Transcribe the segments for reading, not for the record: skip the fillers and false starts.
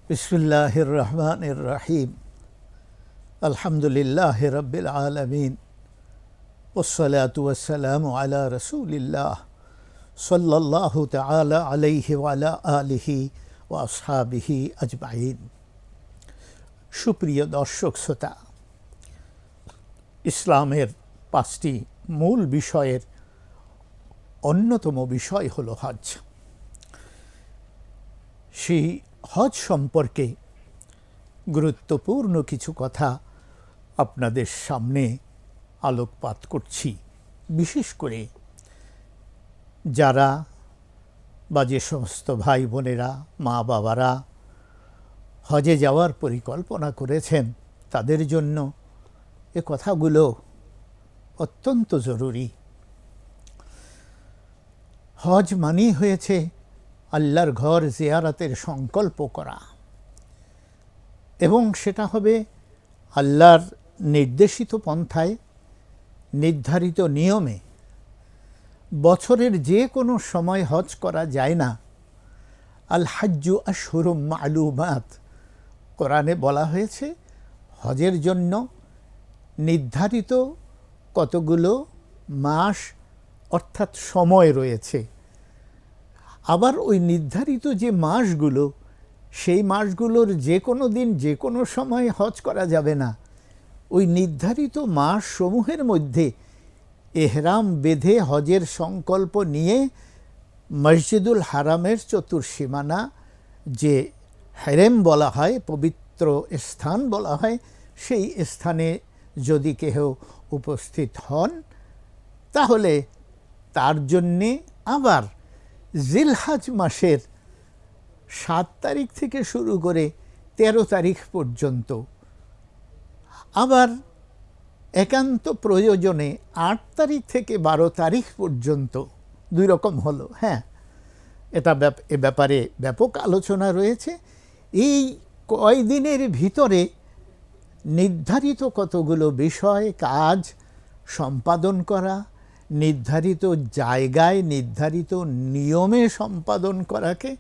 বিসমিল্লাহির রহমানির রহিম। আলহামদুলিল্লাহি রাব্বিল আলামিন ওয়াসসালাতু ওয়াসসালামু আলা রাসূলিল্লাহ সাল্লাল্লাহু তাআলা আলাইহি ওয়া আলা আলিহি ওয়া আসহাবিহি আজমাইন। সুপ্রিয় দর্শক শ্রোতা, ইসলামের 5টি মূল বিষয়ের অন্যতম বিষয় হলো হজ। সেই হজ সম্পর্কে গুরুত্বপূর্ণ কিছু কথা আপনাদের সামনে আলোকপাত করছি। বিশেষ করে যারা বা যে সমস্ত ভাই বোনেরা, মা বাবারা হজে যাওয়ার পরিকল্পনা করেছেন, তাদের জন্য এ কথাগুলো অত্যন্ত জরুরি। হজ মানেই হয়েছে আল্লাহর ঘর জিয়ারতের সংকল্প করা, এবং সেটা হবে আল্লাহর নির্দেশিত পন্থায়, নির্ধারিত নিয়মে। বছরের যে কোনো সময় হজ করা যায় না। আল হাজ্জু আশহুরুম মা'লুমাত, কোরআনে বলা হয়েছে হজের জন্য নির্ধারিত কতগুলো মাস অর্থাৎ সময় রয়েছে। আবার ওই নির্ধারিত যে মাসগুলো, সেই মাসগুলোর যে কোনো দিন যে কোনো সময় হজ করা যাবে না। ওই নির্ধারিত মাস সমূহের মধ্যে এহরাম বেঁধে হজের সংকল্প নিয়ে মসজিদুল হারামের চতুর্সীমানা, যে হেরেম বলা হয়, পবিত্র স্থান বলা হয়, সেই স্থানে যদি কেহ উপস্থিত হন, তাহলে তার জন্যে আবার জিলহজ মাসের 7 তারিখ থেকে শুরু করে 13 তারিখ পর্যন্ত, আবার একান্ত প্রয়োজনে 8 তারিখ থেকে 12 তারিখ পর্যন্ত, 2 রকম হলো। হ্যাঁ, এ ব্যাপারে ব্যাপক আলোচনা রয়েছে। এই কয়দিনের ভিতরে নির্ধারিত কতগুলো বিষয়, কাজ সম্পাদন করা, নির্ধারিত জায়গায় নির্ধারিত নিয়মে সম্পাদন করাকে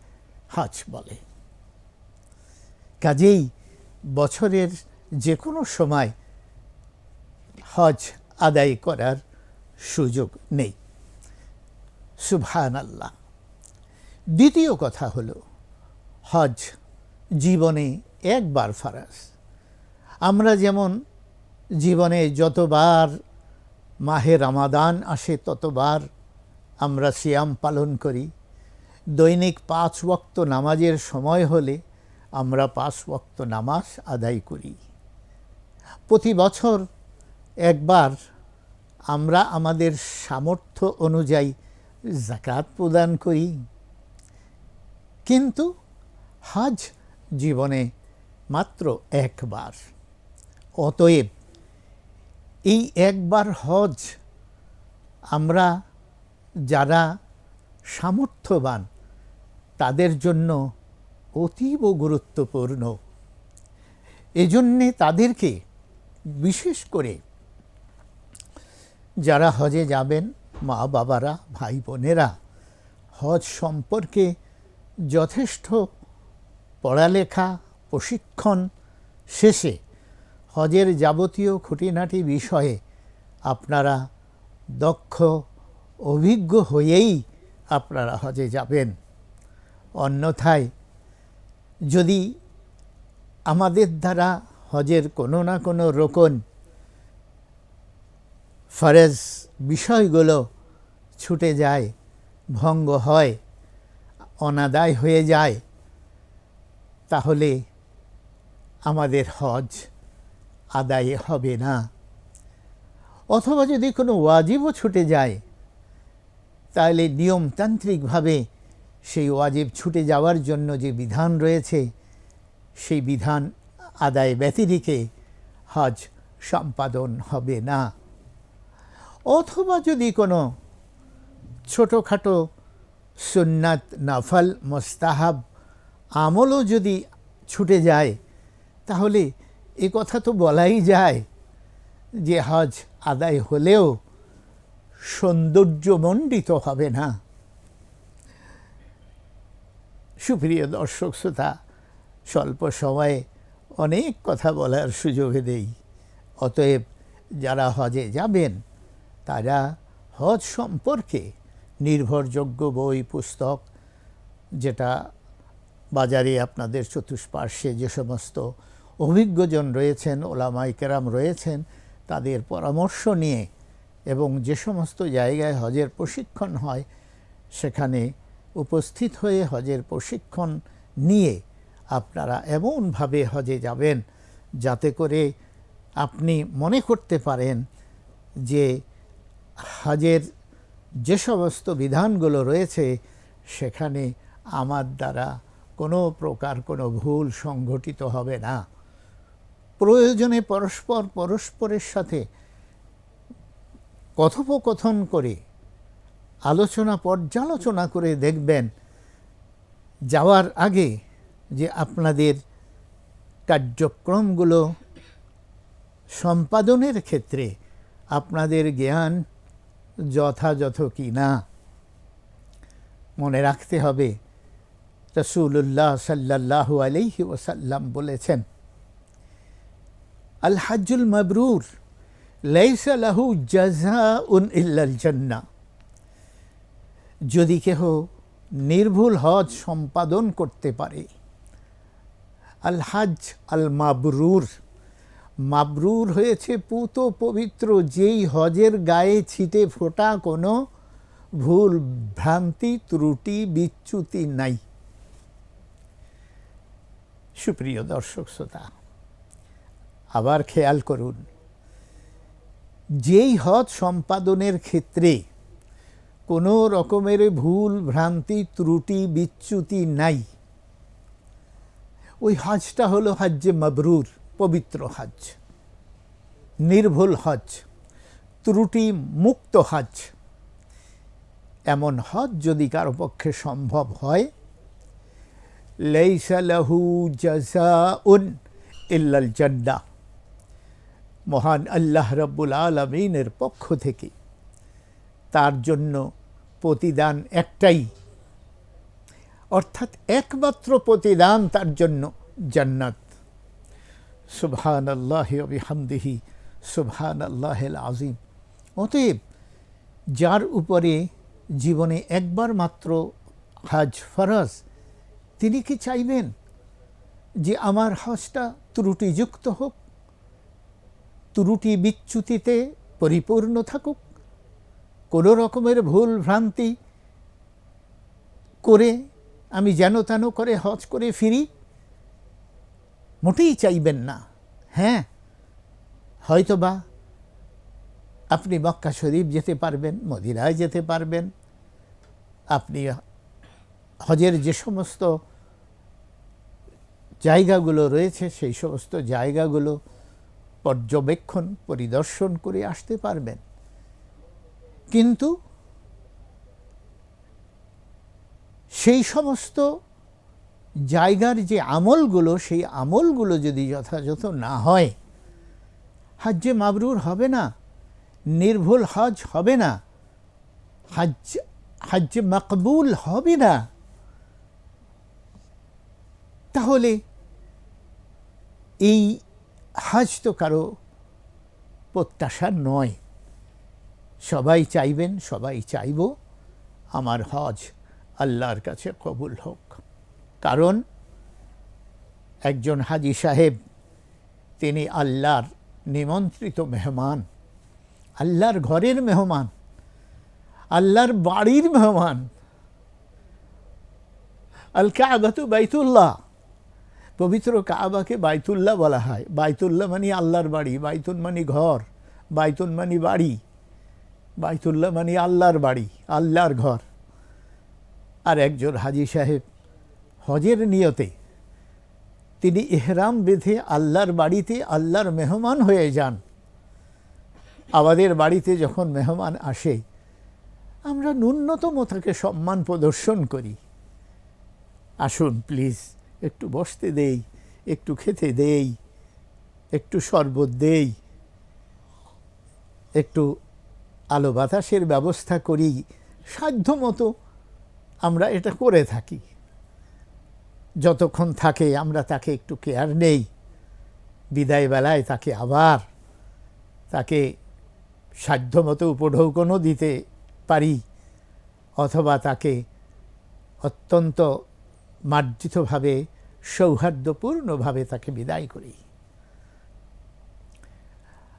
হজ বলে। কাজেই বছরের যে কোনো সময় হজ আদায় করার সুযোগ নেই। সুবহানাল্লাহ। দ্বিতীয় কথা হলো, হজ জীবনে একবার ফরজ। আমরা যেমন জীবনে যতবার মাহে রমাদান আসে ততবার আমরা সিয়াম পালন করি। দৈনিক 5 ওয়াক্ত নামাজের সময় হলে আমরা 5 ওয়াক্ত নামাজ আদায় করি। প্রতি বছর একবার আমরা আমাদের সামর্থ্য অনুযায়ী যাকাত প্রদান করি। কিন্তু হজ জীবনে মাত্র একবার। অতএব এই একবার হজ আমরা যারা সামর্থ্যবান তাদের জন্য অতীব গুরুত্বপূর্ণ। এজন্যে তাদেরকে, বিশেষ করে যারা হজে যাবেন, মা বাবারা, ভাই বোনেরা, হজ সম্পর্কে যথেষ্ট পড়ালেখা, প্রশিক্ষণ শেষে হজের যাবতীয় খুঁটিনাটি বিষয়ে আপনারা দক্ষ, অভিজ্ঞ হয়েই আপনারা হজে যাবেন। অন্যথায় যদি আমাদের দ্বারা হজের কোনো না কোনো রকম ফরজ বিষয়গুলো ছুটে যায়, ভঙ্গ হয়, অনাদায় হয়ে যায়, তাহলে আমাদের হজ আদায় হবে না। অথবা যদি কোনো ওয়াজিবও ছুটে যায়, তাহলে নিয়মতান্ত্রিকভাবে সেই ওয়াজিব ছুটে যাওয়ার জন্য যে বিধান রয়েছে, সেই বিধান আদায় ব্যতিরেকে হজ সম্পাদন হবে না। অথবা যদি কোনো ছোটোখাটো সুন্নাত, নফল, মুস্তাহাব আমলও যদি ছুটে যায়, তাহলে এ কথা তো বলাই যায় যে হজ আদায় হলেও সৌন্দর্যমণ্ডিত হবে না। সুপ্রিয় দর্শক শ্রোতা, স্বল্প সময়ে অনেক কথা বলার সুযোগ দেই। অতএব যারা হজে যাবেন তারা হজ সম্পর্কে নির্ভরযোগ্য বই পুস্তক, যেটা বাজারে আপনাদের চতুষ্পার্শ্বে যে সমস্ত অভিজ্ঞজন রয়েছেন, ওলামায়ে কেরাম রয়েছেন, তাদের পরামর্শ নিয়ে এবং যে সমস্ত জায়গায় হজের প্রশিক্ষণ হয় সেখানে উপস্থিত হয়ে হজের প্রশিক্ষণ নিয়ে আপনারা এমনভাবে হজে যাবেন যাতে করে আপনি মনে করতে পারেন যে হজের যে সমস্ত বিধানগুলো রয়েছে সেখানে আমার দ্বারা কোনো প্রকার কোনো ভুল সংঘটিত হবে না। প্রয়োজনে পরস্পরের সাথে কথোপকথন করে পর্যালোচনা করে দেখবেন যাওয়ার আগে যে আপনাদের কার্যক্রমগুলো সম্পাদনের ক্ষেত্রে আপনাদের জ্ঞান যথাযথ কি না। মনে রাখতে হবে রাসূলুল্লাহ সাল্লাল্লাহু আলাইহি ওয়াসাল্লাম বলেছেন, আল হজ্জুল মাবরুর লাইসা লাহু জাযাউন ইল্লাল জান্নাহ। যদি কেহ নির্ভুল হজ সম্পাদন করতে পারে, আল হজ আল মাবরুর, মাবরুর হয়েছে পুত পবিত্র, যেই হজের গায়ে ছিটে ফোটা কোনো ভুল ভ্রান্তি ত্রুটি বিচ্যুতি নাই। সুপ্রিয় দর্শক শ্রোতা, আবার খেয়াল করুন, যেই হজ সম্পাদনের ক্ষেত্রে কোনো রকমের ভুল ভ্রান্তি ত্রুটি বিচ্যুতি নাই, ওই হজটা হলো হজ্জে মাবরুর, পবিত্র হজ, নির্ভুল হজ, ত্রুটি মুক্ত হজ। এমন হজ যদি কারো পক্ষে সম্ভব হয়, লাইসা লাহু জাযাউন ইল্লাল জান্নাহ, মহান আল্লাহ রাব্বুল আলামিনের পক্ষ থেকে তার জন্য প্রতিদান একটাই, অর্থাৎ একমাত্র প্রতিদান তার জন্য জান্নাত। সুবহানাল্লাহি ওয়া বিহামদিহি সুবহানাল্লাহিল আযীম। অতএব যার উপরে জীবনে একবার মাত্র হজ ফরজ, তিনি কি চাইবেন যে আমার হজটা ত্রুটিযুক্ত হোক, ত্রুটি বিচ্যুতিতে পরিপূর্ণ থাকুক, কোনো রকমের ভুল ভ্রান্তি করে আমি যেন তেন করে হজ করে ফিরি? মোটেই চাইবেন না। হ্যাঁ, হয়তোবা আপনি মক্কা শরীফ যেতে পারবেন, মদিনায় যেতে পারবেন, আপনি হজের যে সমস্ত জায়গাগুলো রয়েছে সেই সমস্ত জায়গাগুলো পর্যবেক্ষণ পরিদর্শন করে আসতে পারবেন। কিন্তু সেই সমস্ত জায়গার যে আমলগুলো, সেই আমলগুলো যদি যথাযথ না হয়, হজ্জে মাবরুর হবে না, নির্ভুল হজ হবে না, হজ্জে মকবুল হবে না। তাহলে এই হজ তো কারো প্রত্যাশা নয়। সবাই চাইবেন, সবাই চাইব আমার হজ আল্লাহর কাছে কবুল হোক। কারণ একজন হাজী সাহেব, তিনি আল্লাহর নিমন্ত্রিত মেহমান, আল্লাহর ঘরের মেহমান, আল্লাহর বাড়ির মেহমান। আল কাবাতু বাইতুল্লাহ, পবিত্র কাবাকে বাইতুল্লাহ বলা হয়। বাইতুল্লাহ মানে আল্লাহর বাড়ি, বাইতুল মানে ঘর, বাইতুল মানে বাড়ি, বাইতুল্লাহ মানে আল্লাহর বাড়ি, আল্লাহর ঘর। আর একজন হাজী সাহেব হজের নিয়তে তিনি ইহরাম বেঁধে আল্লাহর বাড়িতে আল্লাহর মেহমান হয়ে যান। আমাদের বাড়িতে যখন মেহমান আসে, আমরা ন্যূনতম তাকে সম্মান প্রদর্শন করি। আসুন প্লিজ, একটু বসতে দেই, একটু খেতে দেই, একটু শরবত দেই, একটু আলো বাতাসের ব্যবস্থা করি, সাধ্যমতো আমরা এটা করে থাকি। যতক্ষণ থাকে আমরা তাকে একটু কেয়ার নেই, বিদায় বেলায় তাকে সাধ্যমতো উপঢৌকনও দিতে পারি, অথবা তাকে অত্যন্ত মার্জিতভাবে সৌহার্দ্যপূর্ণভাবে তাকে বিদায় করি।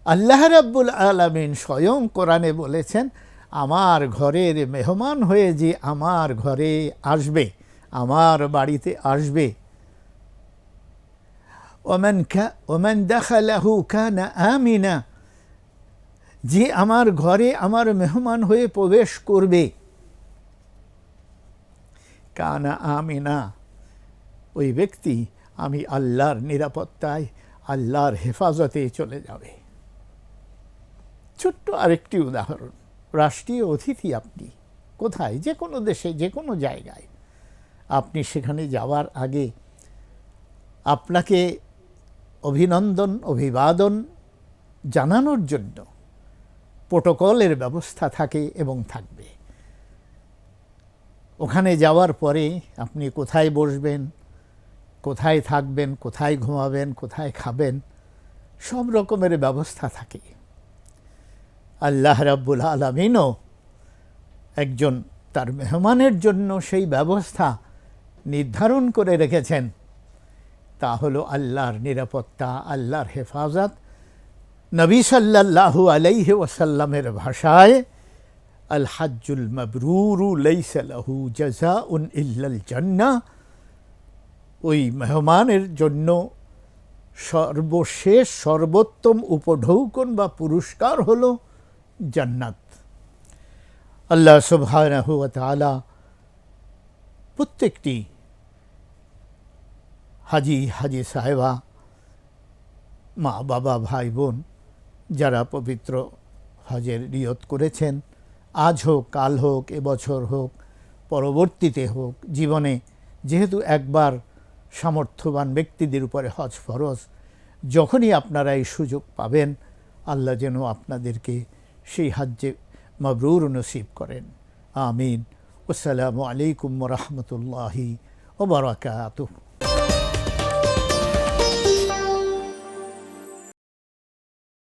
আল্লাহ রাব্বুল আলামিন স্বয়ং কোরআনে বলেছেন, আমার ঘরের মেহমান হয়ে যে আমার ঘরে আসবে, আমার বাড়িতে আসবে, ওমান দাখালাহু কানা আমিনা, যে আমার ঘরে আমার মেহমান হয়ে প্রবেশ করবে, কানা আমিনা, ওই ব্যক্তি আমি আল্লাহর নিরাপত্তায়, আল্লাহর হেফাজতে চলে যাবে। ছোট্ট আরেকটি উদাহরণ, রাষ্ট্রীয় অতিথি আপনি কোথায়, যে কোনো দেশে, যে কোনো জায়গায়, আপনি সেখানে যাওয়ার আগে আপনাকে অভিনন্দন অভিবাদন জানানোর জন্য প্রোটোকলের ব্যবস্থা থাকে এবং থাকবে। ওখানে যাওয়ার পরে আপনি কোথায় বসবেন, কোথায় থাকবেন, কোথায় ঘুমাবেন, কোথায় খাবেন, সব রকমের ব্যবস্থা থাকে। আল্লাহ রাব্বুল আলামিনও একজন তার মেহমানের জন্য সেই ব্যবস্থা নির্ধারণ করে রেখেছেন। তা হলো আল্লাহর নিরাপত্তা, আল্লাহর হেফাজত। নবী সাল্লাল্লাহু আলাইহি ওয়াসাল্লামের ভাষায়, আল হাজ্জুল মাবরুরু লাইসা লাহু জাযাউন ইল্লাল জান্নাহ, ওই মেহমানের জন্য সর্বশেষ সর্বোত্তম উপঢৌকন বা পুরস্কার হলো জান্নাত। আল্লাহ সুবহানাহু ওয়া তাআলা প্রত্যেকটি হাজি সাহেবা, মা বাবা, ভাই বোন যারা পবিত্র হজের নিয়ত করেছেন, আজ হোক, কাল হোক, এবছর হোক, পরবর্তীতে হোক, জীবনে যেহেতু একবার সামর্থ্যবান ব্যক্তিদের উপরে হজ ফরজ, যখনই আপনারা এই সুযোগ পাবেন, আল্লাহ যেন আপনাদেরকে সেই হজ্জে মাবরুর নসিব করেন। আমিন। আসসালামু আলাইকুম ওয়া রাহমাতুল্লাহি ওয়া বারাকাতুহু।